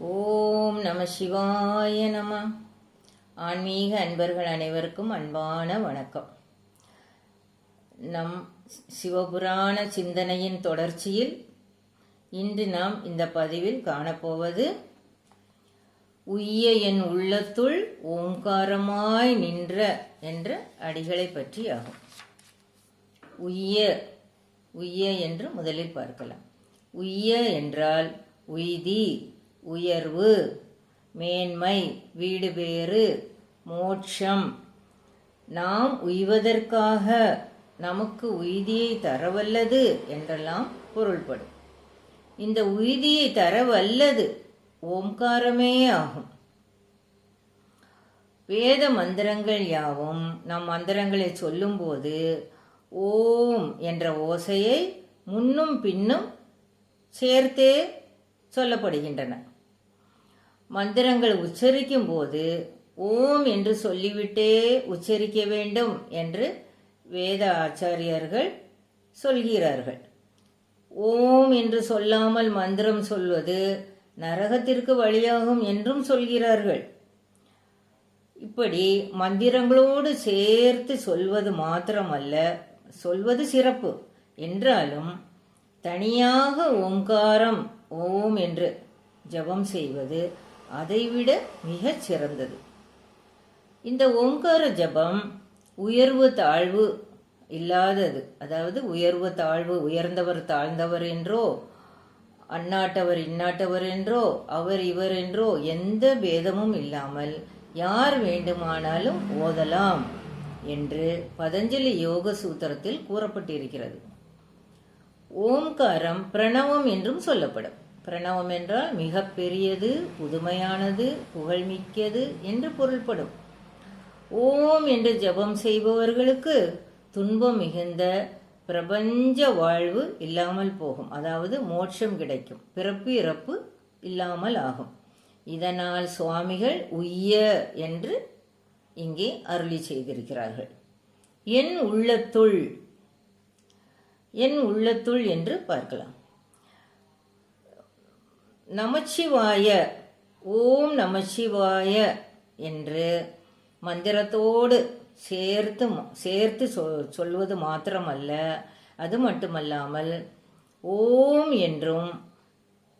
ஓம் நம சிவாய நம. ஆன்மீக அன்பர்கள் அனைவருக்கும் அன்பான வணக்கம். நம் சிவபுராண சிந்தனையின் தொடர்ச்சியில் இன்று நாம் இந்த பதிவில் காணப்போவது உய்ய என் உள்ளத்துள் ஓங்காரமாய் நின்ற என்ற அடிகளை பற்றி ஆகும். உய்ய உய்ய என்று முதலில் பார்க்கலாம். உய்ய என்றால் உய்தி, உயர்வு, மேன்மை, வீடு பேறு, மோட்சம். நாம் உய்வதற்காக நமக்கு உய்தியை தரவல்லது என்றெல்லாம் பொருள்படும். இந்த உய்தியை தரவல்லது ஓம்காரமே ஆகும். வேத மந்திரங்கள் யாவும் நம் மந்திரங்களை சொல்லும்போது ஓம் என்ற ஓசையை முன்னும் பின்னும் சேர்த்தே சொல்லப்படுகின்றன. மந்திரங்கள் உச்சரிக்கும் போது ஓம் என்று சொல்லிவிட்டே உச்சரிக்க வேண்டும் என்று வேத ஆச்சாரியர்கள் சொல்கிறார்கள். ஓம் என்று சொல்லாமல் மந்திரம் சொல்வது நரகத்திற்கு வழியாகும் என்றும் சொல்கிறார்கள். இப்படி மந்திரங்களோடு சேர்த்து சொல்வது மாத்திரமல்ல, சொல்வது சிறப்பு என்றாலும் தனியாக ஓங்காரம் ஓம் என்று ஜபம் செய்வது அதைவிட மிகச் சிறந்தது. இந்த ஓங்கார ஜபம் உயர்வு தாழ்வு இல்லாதது. அதாவது உயர்வு தாழ்வு, உயர்ந்தவர் தாழ்ந்தவர் என்றோ, அந்நாட்டவர் இந்நாட்டவர் என்றோ, அவர் இவர் என்றோ எந்த பேதமும் இல்லாமல் யார் வேண்டுமானாலும் ஓதலாம் என்று பதஞ்சலி யோக சூத்திரத்தில் கூறப்பட்டிருக்கிறது. ஓம்காரம் பிரணவம் என்றும் சொல்லப்படும். பிரணவம் என்றால் மிக பெரியது, புதுமையானது, புகழ்மிக்கது என்று பொருள்படும். ஓம் என்று ஜபம் செய்பவர்களுக்கு துன்பம் மிகுந்த பிரபஞ்ச வாழ்வு இல்லாமல் போகும். அதாவது மோட்சம் கிடைக்கும், பிறப்பு இறப்பு இல்லாமல் ஆகும். இதனால் சுவாமிகள் உய்ய என்று இங்கே அருளி செய்திருக்கிறார்கள். என் உள்ளத்துள், என் உள்ளத்துள் என்று பார்க்கலாம். நமச்சிவாய, ஓம் நமச்சிவாய என்று மந்திரத்தோடு சேர்த்து சொல்வது மாத்திரமல்ல, அது மட்டுமல்லாமல் ஓம் என்றும்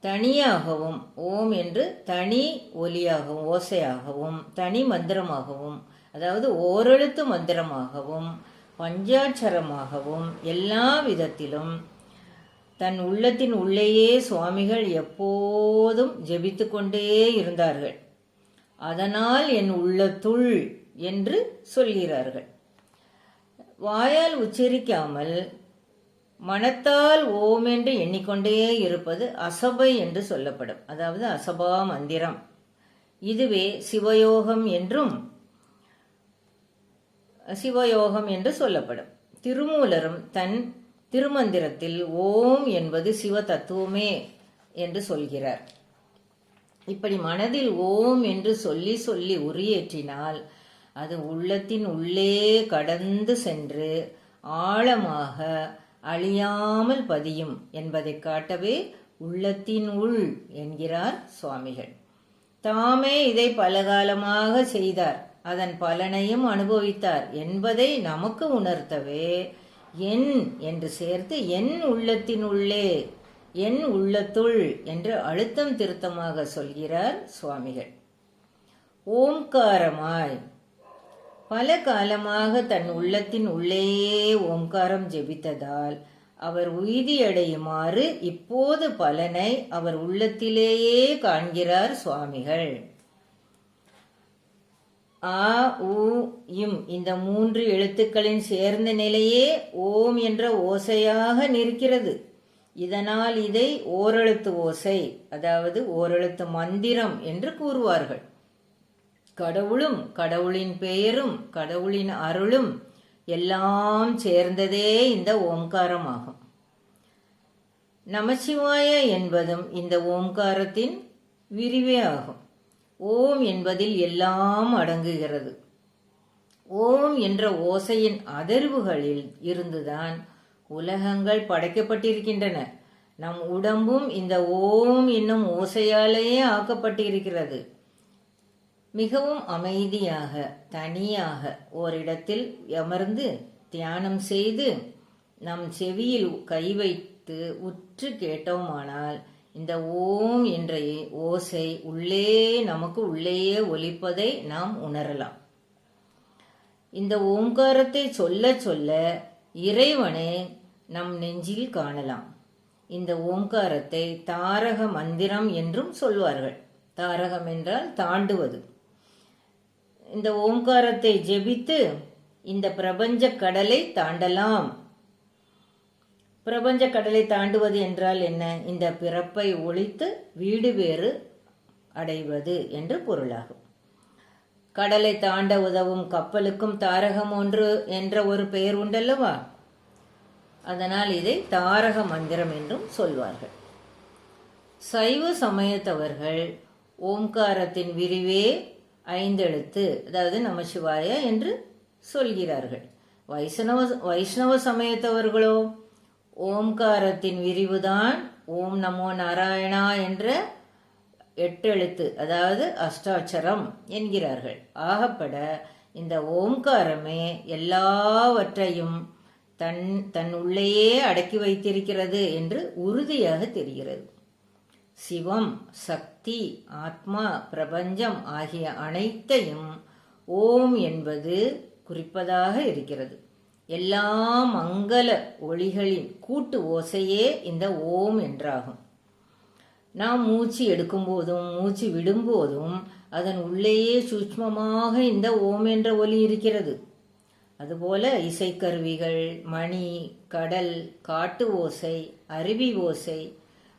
தனியாகவும், ஓம் என்று தனி ஒலியாகவும் ஓசையாகவும் தனி மந்திரமாகவும், அதாவது ஓரெழுத்து மந்திரமாகவும் பஞ்சாட்சரமாகவும் எல்லா விதத்திலும் தன் உள்ளத்தின் உள்ளேயே சுவாமிகள் எப்போதும் ஜெபித்து கொண்டே இருந்தார்கள். அதனால் என் உள்ளத்துள் என்று சொல்கிறார்கள். வாயால் உச்சரிக்காமல் மனத்தால் ஓம் என்று எண்ணிக்கொண்டே இருப்பது அசபை என்று சொல்லப்படும். அதாவது அசபா மந்திரம். இதுவே சிவயோகம் என்று சொல்லப்படும். திருமூலரும் தன் திருமந்திரத்தில் ஓம் என்பது சிவ தத்துவமே என்று சொல்கிறார். இப்படி மனதில் ஓம் என்று சொல்லி சொல்லி உரியேற்றினால் அது உள்ளத்தின் உள்ளே கடந்து சென்று ஆழமாக அழியாமல் பதியும் என்பதை காட்டவே உள்ளத்தின் உள் என்கிறார் சுவாமிகள். தாமே இதை பலகாலமாக செய்தார், அதன் பலனையும் அனுபவித்தார் என்பதை நமக்கு உணர்த்தவே என் என்று சேர்த்து என் உள்ளத்தின் உள்ளே, என் உள்ளத்துள் என்று அழுத்தம் திருத்தமாக சொல்கிறார் சுவாமிகள். ஓம்காரமாய் பல காலமாக தன் உள்ளத்தின் உள்ளேயே ஓம்காரம் ஜெபித்ததால் அவர் உய்தியடையுமாறு இப்போது பலனை அவர் உள்ளத்திலேயே காண்கிறார் சுவாமிகள். ஆ உ இம் இந்த 3 எழுத்துக்களின் சேர்ந்த நிலையே ஓம் என்ற ஓசையாக நிற்கிறது. இதனால் இதை ஓரெழுத்து ஓசை, அதாவது ஓரெழுத்து மந்திரம் என்று கூறுவார்கள். கடவுளும் கடவுளின் பெயரும் கடவுளின் அருளும் எல்லாம் சேர்ந்ததே இந்த ஓம்காரமாகும். நமசிவாய என்பதும் இந்த ஓம்காரத்தின் விரிவே ஆகும். ஓம் என்பதில் எல்லாம் அடங்குகிறது. ஓம் என்ற ஓசையின் அதிர்வுகளில் இருந்துதான் உலகங்கள் படைக்கப்பட்டிருக்கின்றன. நம் உடம்பும் இந்த ஓம் என்னும் ஓசையாலேயே ஆக்கப்பட்டிருக்கிறது. மிகவும் அமைதியாக தனியாக ஓரிடத்தில் அமர்ந்து தியானம் செய்து நம் செவியில் கை வைத்து உற்று கேட்டோமானால் இந்த ஓம் என்ற ஓசை நமக்கு உள்ளேயே ஒலிப்பதை நாம் உணரலாம். இந்த ஓங்காரத்தை சொல்ல சொல்ல இறைவனை நம் நெஞ்சில் காணலாம். இந்த ஓங்காரத்தை தாரக மந்திரம் என்றும் சொல்வார்கள். தாரகம் என்றால் தாண்டுவது. இந்த ஓங்காரத்தை ஜெபித்து இந்த பிரபஞ்ச கடலை தாண்டலாம். பிரபஞ்ச கடலை தாண்டுவது என்றால் என்ன? இந்த பிறப்பை ஒழித்து வீடு வேறு அடைவது என்று பொருளாகும். கடலை தாண்ட உதவும் கப்பலுக்கும் தாரகம் ஒன்று என்ற ஒரு பெயர் உண்டல்லவா? அதனால் இதை தாரக மந்திரம் என்றும் சொல்வார்கள். சைவ சமயத்தவர்கள் ஓம்காரத்தின் விரிவே 5 எழுத்து, அதாவது நமசிவாய என்று சொல்கிறார்கள். வைஷ்ணவ சமயத்தவர்களோ ஓம்காரத்தின் விரிவுதான் ஓம் நமோ நாராயணா என்ற 8 எழுத்து, அதாவது அஷ்டாட்சரம் என்கிறார்கள். ஆகப்பட இந்த ஓம்காரமே எல்லாவற்றையும் தன் உள்ளேயே அடக்கி வைத்திருக்கிறது என்று உறுதியாக தெரிகிறது. சிவம், சக்தி, ஆத்மா, பிரபஞ்சம் ஆகிய அனைத்தையும் ஓம் என்பது குறிப்பதாக இருக்கிறது. எல்லா மங்கள ஒளிகளின் கூட்டு ஓசையே இந்த ஓம் என்றாகும். நாம் மூச்சு எடுக்கும் போதும் மூச்சு விடும்போதும் அதன் உள்ளேயே சூட்சுமமாக இந்த ஓம் என்ற ஒலி இருக்கிறது. அதுபோல இசைக்கருவிகள், மணி, கடல், காட்டு ஓசை, அருவி ஓசை,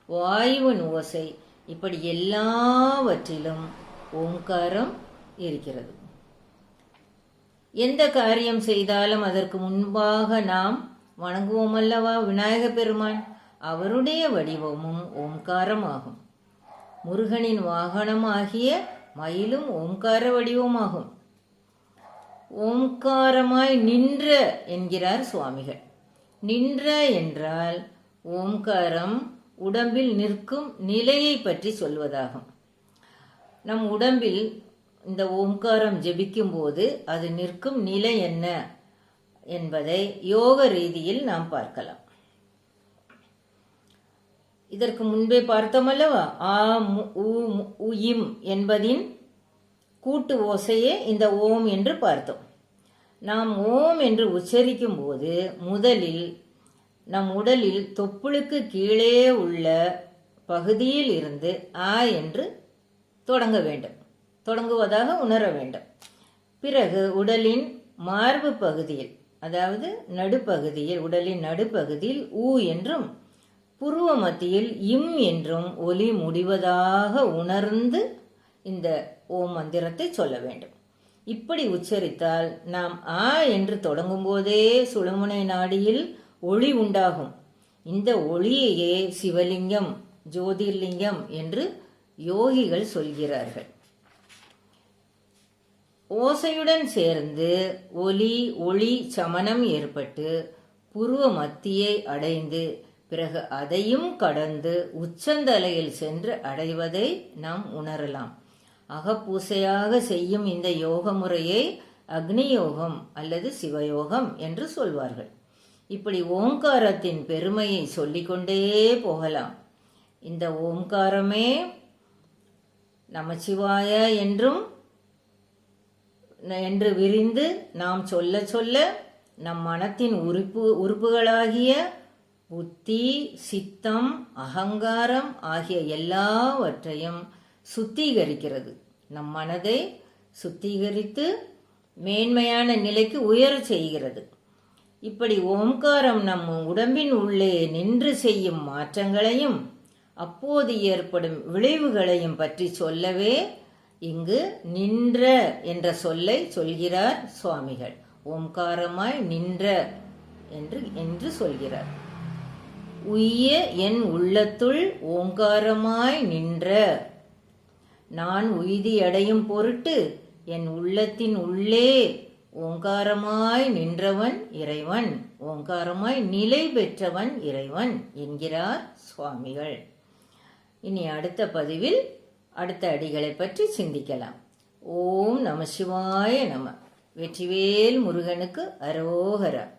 வாயுவின் ஓசை, இப்படி எல்லாவற்றிலும் ஓங்காரம் இருக்கிறது. எந்த காரியம் செய்தாலும் அதற்கு முன்பாக நாம் வணங்குவோம் அல்லவா விநாயக பெருமான். அவருடைய வடிவமும் ஓம்காரம் ஆகும். முருகனின் வாகனம் ஆகிய மயிலும் ஓம்கார வடிவமாகும். ஓம்காரமாய் நின்ற என்கிறார் சுவாமிகள். நின்ற என்றால் ஓம்காரம் உடம்பில் நிற்கும் நிலையை பற்றி சொல்வதாகும். நம் உடம்பில் இந்த ஓம்காரம் ஜெபிக்கும் போது அது நிற்கும் நிலை என்ன என்பதை யோக ரீதியில் நாம் பார்க்கலாம். இதற்கு முன்பே பார்த்தோமல்லவா, ஆ உ இம் என்பதின் கூட்டு ஓசையே இந்த ஓம் என்று பார்த்தோம். நாம் ஓம் என்று உச்சரிக்கும் போது முதலில் நம் உடலில் தொப்புளுக்கு கீழே உள்ள பகுதியில் இருந்து ஆ என்று தொடங்குவதாக உணர வேண்டும். பிறகு உடலின் மார்பு பகுதியில், அதாவது நடுப்பகுதியில், உடலின் நடுப்பகுதியில் ஊ என்றும் புருவ மத்தியில் இம் என்றும் ஒலி முடிவதாக உணர்ந்து இந்த ஓம் மந்திரத்தை சொல்ல வேண்டும். இப்படி உச்சரித்தால் நாம் ஆ என்று தொடங்கும் போதே சுழுமுனை நாடியில் ஒளி உண்டாகும். இந்த ஒளியையே சிவலிங்கம், ஜோதிர்லிங்கம் என்று யோகிகள் சொல்கிறார்கள். ஓசையுடன் சேர்ந்து ஒளி சமனம் ஏற்பட்டு புருவ மத்தியை அடைந்து பிறகு அதையும் கடந்து உச்சந்தலையில் சென்று அடைவதை நாம் உணரலாம். அகப்பூசையாக செய்யும் இந்த யோக முறையை அக்னி யோகம் அல்லது சிவயோகம் என்று சொல்வார்கள். இப்படி ஓங்காரத்தின் பெருமையை சொல்லிக்கொண்டே போகலாம். இந்த ஓம்காரமே நமசிவாய என்று விரிந்து நாம் சொல்ல சொல்ல நம் மனத்தின் உறுப்புகளாகிய புத்தி, சித்தம், அகங்காரம் ஆகிய எல்லாவற்றையும் சுத்திகரிக்கிறது. நம் மனதை சுத்திகரித்து மேன்மையான நிலைக்கு உயரச் செய்கிறது. இப்படி ஓம்காரம் நம் உடம்பின் உள்ளே நின்று செய்யும் மாற்றங்களையும் அப்போது ஏற்படும் விளைவுகளையும் பற்றி சொல்லவே இங்கு நின்ற என்ற சொல்லை சொல்கிறார் சுவாமிகள். ஓம்காரமாய் நின்ற என்று சொல்கிறார். உய்ய என் உள்ளத்துள் ஓங்காரமாய் நின்ற, நான் உய்தியடையும் பொருட்டு என் உள்ளத்தின் உள்ளே ஓங்காரமாய் நின்றவன் இறைவன், ஓங்காரமாய் நிலை பெற்றவன் இறைவன் என்கிறார் சுவாமிகள். இனி அடுத்த பதிவில் அடுத்த அடிகளை பற்றி சிந்திக்கலாம். ஓம் நம சிவாய நம. வெற்றிவேல் முருகனுக்கு அரோகரா.